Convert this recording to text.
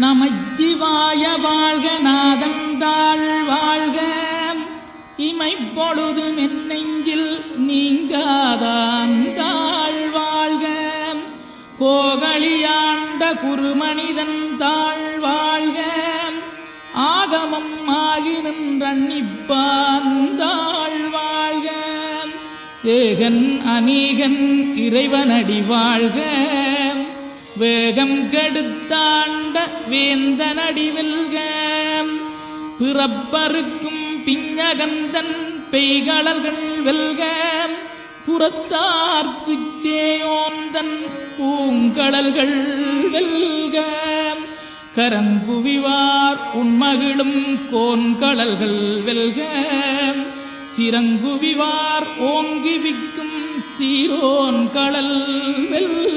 நமச்சிவாய வாழ்க நாதந்தாள் வாழ்க இமைப்பொழுதும் என் நெஞ்சில் நீங்காதான் தாழ் வாழ்க கோகலியாண்ட குருமனிதன் தாழ் வாழ்க ஆகமம் ஆகி நின்றன்னிப்பான் தாழ் வாழ்க ஏகன் அநீகன் இறைவனடி வாழ்க வேகம் கெடுத்தாண்ட வேந்தனடி வெல்க பிறப்பருக்கும் பிஞகந்தன் பெய்களர்கள் வெல்க புறத்தார்க்குச் சேயோந்தன் பூங்கடல்கள் வெல்க கரங்குவிவார் உண்மகிழும் கோன்கடல்கள் வெல்க சிறங்குவிவார் ஓங்கி விக்கும் சீரோன் கடல் வெல்க.